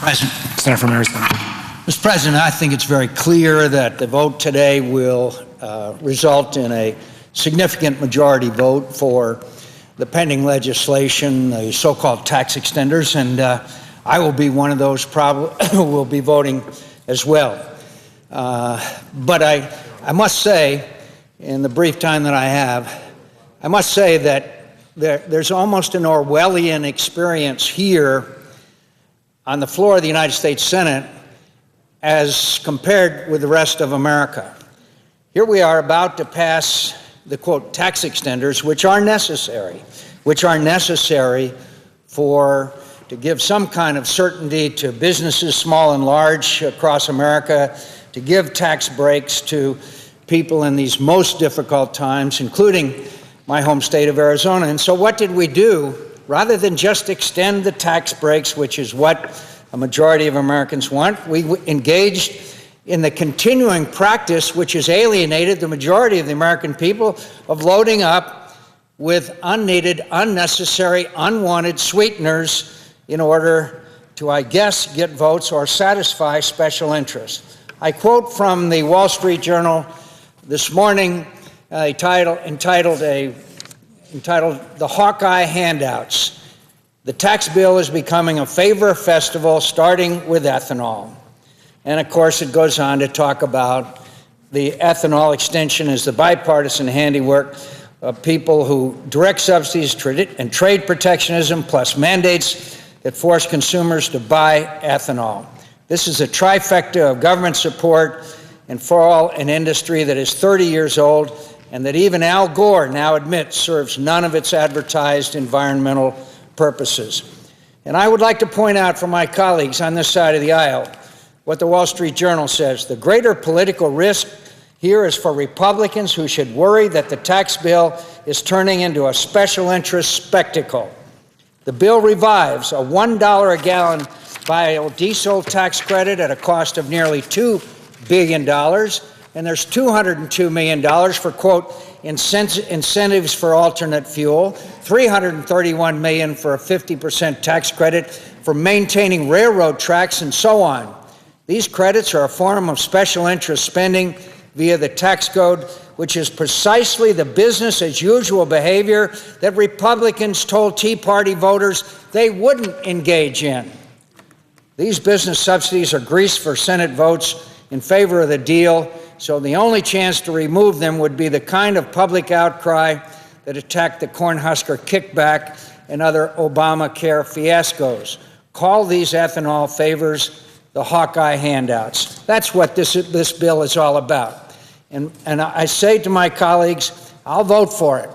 President. Senator from Arizona. Mr. President, I think it's very clear that the vote today will result in a significant majority vote for the pending legislation, the so-called tax extenders, and I will be one of those who will be voting as well. But I must say, in the brief time that I have, I must say that there's almost an Orwellian experience here on the floor of the United States Senate as compared with the rest of America. Here we are about to pass the, quote, tax extenders, which are necessary to give some kind of certainty to businesses, small and large, across America, to give tax breaks to people in these most difficult times, including my home state of Arizona. And so what did we do? Rather than just extend the tax breaks, which is what a majority of Americans want, we engaged in the continuing practice, which has alienated the majority of the American people, of loading up with unneeded, unnecessary, unwanted sweeteners in order to, I guess, get votes or satisfy special interests. I quote from the Wall Street Journal this morning, entitled "The Hawkeye Handouts." The tax bill is becoming a favor festival, starting with ethanol. And of course, it goes on to talk about the ethanol extension as the bipartisan handiwork of people who direct subsidies and trade protectionism, plus mandates that force consumers to buy ethanol. This is a trifecta of government support and for all an industry that is 30 years old and that even Al Gore now admits serves none of its advertised environmental purposes. And I would like to point out for my colleagues on this side of the aisle what the Wall Street Journal says. The greater political risk here is for Republicans who should worry that the tax bill is turning into a special interest spectacle. The bill revives a $1 a gallon biodiesel tax credit at a cost of nearly $2 billion, and there's $202 million for, quote, incentives for alternate fuel, $331 million for a 50% tax credit for maintaining railroad tracks, and so on. These credits are a form of special interest spending via the tax code, which is precisely the business-as-usual behavior that Republicans told Tea Party voters they wouldn't engage in. These business subsidies are grease for Senate votes in favor of the deal, so the only chance to remove them would be the kind of public outcry that attacked the Cornhusker kickback and other Obamacare fiascos. Call these ethanol favors the Hawkeye handouts. That's what this bill is all about. And I say to my colleagues, I'll vote for it,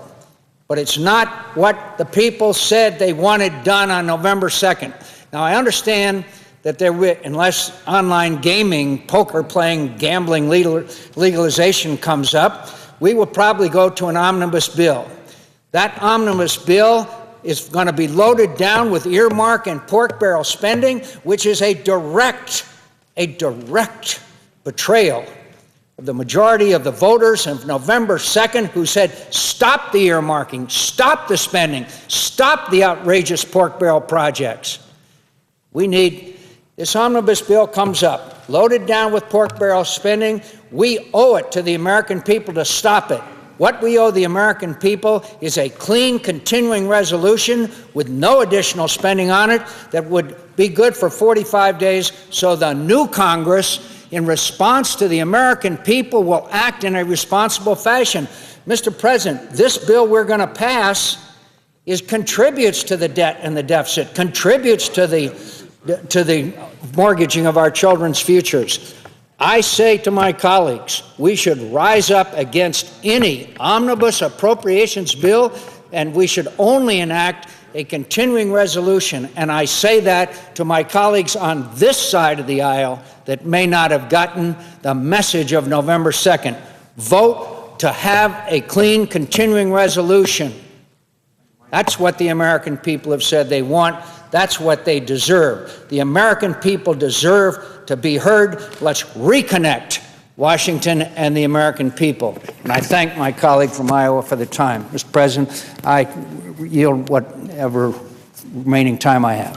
but it's not what the people said they wanted done on November 2nd. Now, I understand that unless online gaming, poker playing, gambling legalization comes up, we will probably go to an omnibus bill. That omnibus bill is going to be loaded down with earmark and pork barrel spending, which is a direct betrayal of the majority of the voters of November 2nd who said, stop the earmarking, stop the spending, stop the outrageous pork barrel projects. This omnibus bill comes up, loaded down with pork barrel spending. We owe it to the American people to stop it. What we owe the American people is a clean, continuing resolution with no additional spending on it that would be good for 45 days, so the new Congress, in response to the American people, will act in a responsible fashion. Mr. President, this bill we're going to pass contributes to the debt and the deficit, contributes to the mortgaging of our children's futures. I say to my colleagues, we should rise up against any omnibus appropriations bill, and we should only enact a continuing resolution. And I say that to my colleagues on this side of the aisle that may not have gotten the message of November 2nd. Vote to have a clean continuing resolution. That's what the American people have said they want. That's what they deserve. The American people deserve to be heard. Let's reconnect Washington and the American people. And I thank my colleague from Iowa for the time. Mr. President, I yield whatever remaining time I have.